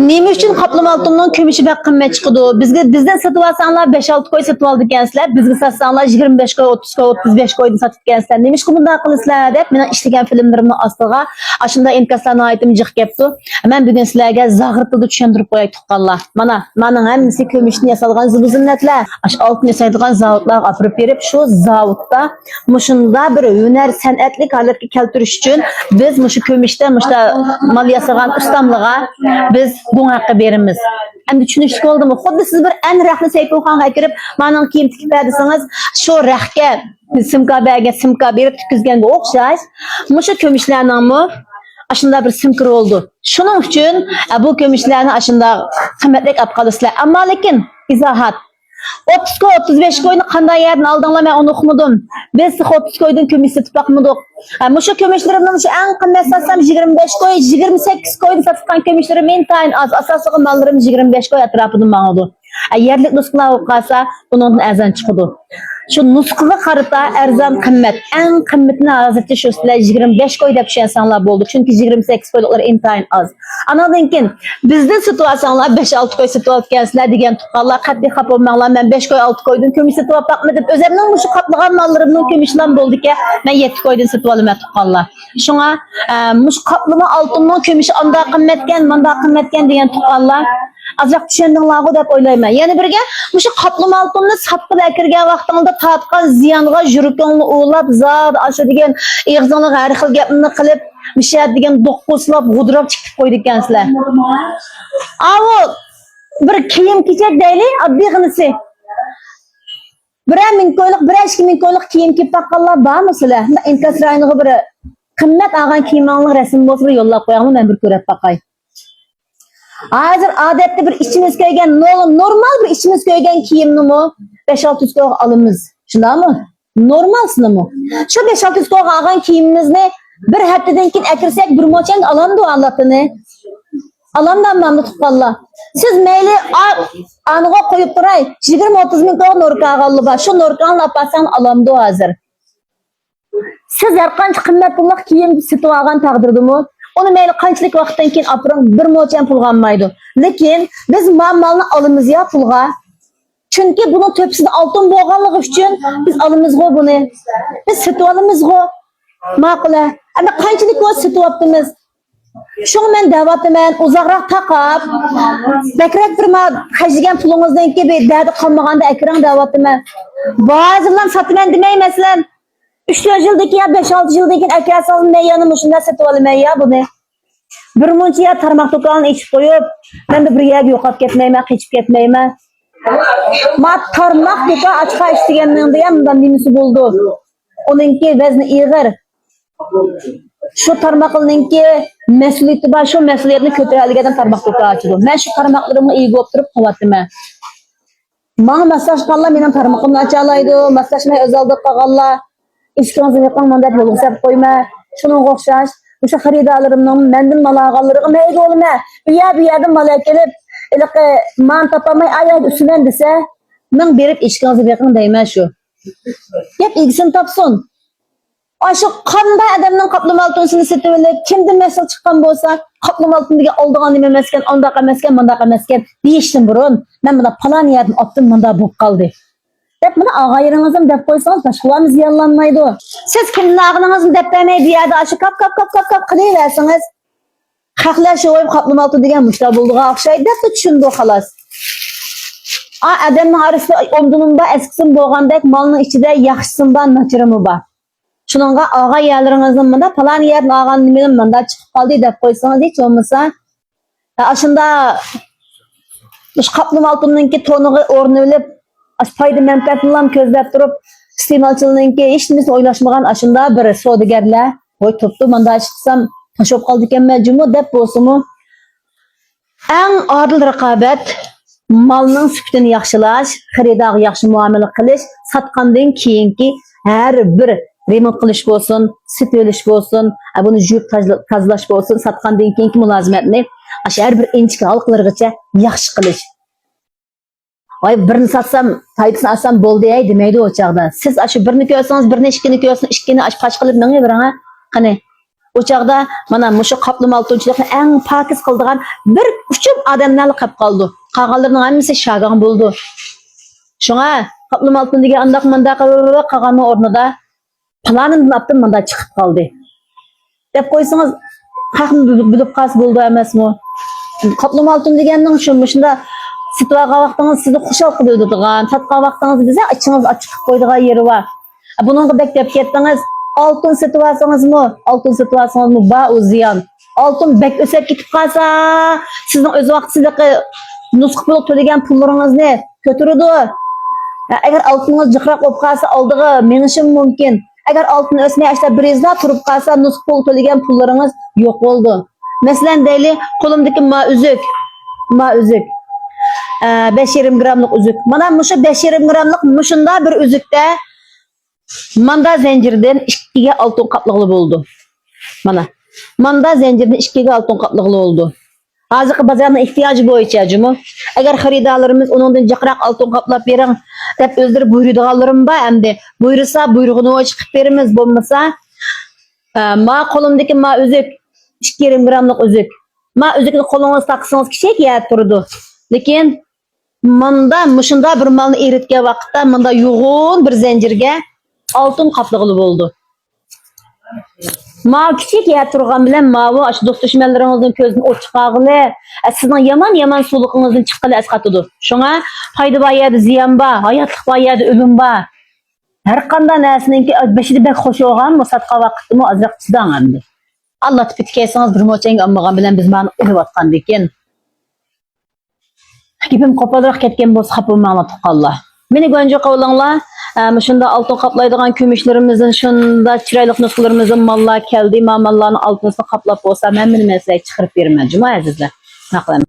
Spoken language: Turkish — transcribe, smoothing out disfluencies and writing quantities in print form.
Nima uchun qaplama oltinning kumushi bak qimmat chiqadi? Bizdan sotib olsanglar 5-6 qo'y sotib oldik ekansizlar. Bizga sotsanglar 25 qo'y, 30 qo'y, 35 qo'yni sotib ekansizlar. Nima uchun bunday qilasizlar deb men ishlagan filmlarimni ostiga ashunda imkonslarni aytib jiq kelibdi. Men bugun sizlarga zag'irtida tushuntirib qo'yay tuqqanlar. Mana hammasi kumushni yasalgan zinnatlar. Ash oltin yasaydigan zavodlarga olib berib, shu zavodda mushunda bir hunar san'atlik holatga keltirish uchun biz mushu kumushda mal yasagan ustamliga biz bu haqqı berimiz. Endi tushunishlik bo'ldimi? Xuddi siz bir an rahli sayfoxonga kirib, "Mening kiyim tikib bersangiz, shu rahga simka berib tikizganga o'xshash, mushu kumushlarningmi ashunda bir simkir oldu. Shuning uchun bu kumushlarni ashunda qimmatlik olib qolasizlar. Ammo lekin izohat 30 qo'y 35 qo'yni qanday yerdan oldinglar men uni uqmadim. Biz 30 qo'ydan kumush sotib boqmadik. Mushu kumushlarning shu eng qimmat satsam 25 qo'y, 28 qo'yni sotgan kumushlar men tayin az. Asosiy mollarim 25 qo'y atrofida ma'ludi. Yerlik nusxalar o'qasa bundan arzon chiqadi. Şu nusxaga qarata arzon qimmat. Eng qimmatini hozircha shu sizlar 25 qo'y deb tushunsanlar bo'ldi. Chunki 28 qo'yliklar intayin az. Anadan keyin bizdan sotib olsanglar 5-6 qo'y sotib olgansizlar degan tuqqanlar qat'iy xafa bo'lmanglar. Men 5 qo'y 6 qo'ydan kumush sotib olmoqman deb o'zimning shu qatlagan mollarimning kumushlan bo'ldi-ki, men 7 qo'ydan sotib olaman tuqqanlar. Shunga mush qaplama oltinning kumushi unda qimmatgan, munda qimmatgan degan tuqqanlar azroq tushundinglarmi deb o'ylayman. Yana birga mushu qaplama oltinni sotib kirgan vaqtingda tatqan ziyonga yurikingni o'ylab, zot ashu degan ig'zingni har xil gapni qilib, mishat degan do'qqoslab g'udrab chiqib qo'ydi ekansizlar. Avo bir kiyim kechak deylik, oddiyg'inisi. 1 ming qo'ylik, 2 ming qo'ylik kiyim kiyib baqqanlar bormi sizlar? Inkas rayoniga bir qimmat olgan kiyimingning rasmi bo'lsa yo'llab qo'yingmi, men bir ko'rib baqay. Hazır adette bir içimiz köygen normal bir içimiz köygen kiyimni mi 5-600 qo'y alımız. Şundaymi? Normalsını mı? Şu 5-600 qo'y algan kiyimimizni bir haftadan keyin akirsek bir mo'chang alamdı Allah'tını. Alamdan mamnun tuqqanlar. Siz meyli anıga qo'yib turay 20-30 ming qo'y norka alganlar bor. Şu norkani lapasang alamdı hazır. Siz har qancha qimmat pullik kiyim sotib olgan taqdirdimi? Onu meyli qanchalik vaqtdan keyin apırın bir mo'cham pul qolmaydi. Lekin biz malni alımız ya pulga. Çünkü bunun tepside altın bo'lganligi uchun biz alımızgo bunu. Biz sotib olamizgo. Ma'qula. Ama qanchalik vaqt sotib olibmiz? Şunu men da'vatman, uzoqroq taqab, bakrak bir qajigan pulingizdan keyin bir da'di qolmaganda akrang da'vatman. Ba'zilar sotman demay masalan 3-4 yıldaki ya 5-6 yıldaki akasal ne yanım şunda satib olaman ya bunu. Bir muncha ya tarmoq do'konini ichib qo'yib, men de bir yerga yo'qolib ketmayman, qechib ketmayman. Ma tarmoq do'kon ochqa ishtiganimda ham bundan nimasi bo'ldi. Oningki vazni ig'ir. Shu tarmoqninki mas'uliyati bor, shu mas'uliyatni ko'taradigan tarmoq do'kon ochdi. Men shu tarmoqlarimni ega bo'lib turib qilyapman. Mana massaj qilganlar mening tarmoqimni ocha oladi, massajmay o'zalda qolganlar İşkinizi yapan mandat yolu sep koyma, şunun qo'xshash, o'sha xaridorlarimning mendan mal olganlariga mayli olma. Bu yerdan mal kelib, iliqi man topamay ayol ustidan desa, men berib ishkinizni yaqin deyman shu. Gap egisini topsin. Aşu qanday odamning qaplama oltinsini sotib olib, kimdan mas'ul chiqqan bo'lsa, qaplama oltinga oldigan nima emaskan, undaq emaskan, mundaq emaskan deyishdan burun, men bunda falan yerdan otdim, munda bo'lib qoldi. Dep buna ağayırınızın dep koysanız başkalarını ziyanlanmaydı. Siz kimden ağınızın dep demey bir yerde aşı kap kılıversiniz. Haklar şu oyup kaplama altı degen müşter bulduğu akşaydı dep de düşündü o xalas. Adamın arası omdununda eskisin boğandek malının içinde yaxşısından naçırımı var. Şununla ağa yerlerinizin bunda falan yerin ağanın nimenin bunda çıkıp kaldı dep koysanız hiç olmasa. Aşında kaplama altınınki tonuğu ornu bilip payda menfaatini ko'zlab turib, iste'molchilarningki hech nimasi o'ylashmagan ashunda bir savdogarlar, "Voy topdi, menda chiqsam, tashab qoldi ekanman, jumo" deb bo'lsa-mu, eng odil raqobat malning sifatini yaxshilash, xaridorga yaxshi muomala qilish, sotgandan keyingi har bir remont qilish bo'lsin, sotib olish bo'lsin, buni yuvib tozalash bo'lsin, sotgandan keyingi mulozimatni har bir inchki halqlargacha yaxshi qilish. Ay birini satsam, faydasını alsam bo'ldi ey demeydi o çağda. Siz aşı birini ko'rsangiz, birini ikkini ko'rsangiz, ikkini aç paç qilib menga beranga. Qani, O çağda mana muşu kaplama altınçılıkni en pakiz kıldıgan bir uçum adamlarla kap kaldı. Kağalarının hemisi şagan buldu. Şuna kaplama altın degen andak mandak kağamı ornada planın yaptım manda çıkıp kaldı. Dep koysanız kakım bulup kas buldu emasmı? Kaplama altın degenning şunda sitvaga vaqtınız sizi xuşal qiladigan, tatqa vaqtınız bize açınız açık koyduğun yeri var. Bununla beklep kettiniz. Altın situasyonuz mu? Altın situasyonuz mu? Ba o ziyan. Altın bek ösep ketip qalsa, sizin öz vaqtınızda nusx bulup tölegan pullarınız ne? Kötürüdü. Eğer altınız jıqraq olub qalsa aldığı menişim mümkün. Eğer altın ösmey işte birizda turup qalsa nusx bulup tölegan pullarınız yok oldu. Mesela deyli kolumdaki ma üzük. 5-20 gramlık üzük. Mana muşu 5-20 gramlık muşunda bir üzükte manda zincirden 2'ge altın kaplıqlı oldu. Mana. Manda zincirden 2'ge altın kaplıqlı oldu. Hazırki bazarın ihtiyacı boyunca cümü. Eğer xaridalarımız onundan jaqraq altın qaplap bering dep özleri buyurduğanlarım ba endi. Buyursa buyruğunu çıkıp berimiz bolmasa ma kolumdaki ma üzük 2-20 gramlık üzük. Ma üzükni kolunuz taksınız kişek ya turdu. Lekin manda muşunda bir malını eritken vaqtda manda yoğun bir zincirge altın kaplıqlı oldu. Ma küçük ya turgan bilen mavu aşı dost düşmanlarınızın közünü oçqağılı, sizin yaman suluğunuzun çıqqılı esqatıdı. Şuna fayda bayyadı, ziyan ba, hayatlık bayyadı, ölüm ba. Her qanda nəsininki beşidi bek hoş olğan, musatqa vaqtımı azraq çıdan əmdi. Allah tüpetkeysiniz bir moçeng ammağan bilen biz bana ölüp atqan deken. Gipim qopadıraq ketken boz qapımı anlatıp Allah. Meni gönce qavlanla, şunda altın kaplaydıgan kömüşlerimizin, şunda çiraylık nuskularımızın mallar keldi, mallarını altınızı qaplap olsa, ben meni mesleği çıkırıp vermem. Cuma azizler. Naqlam.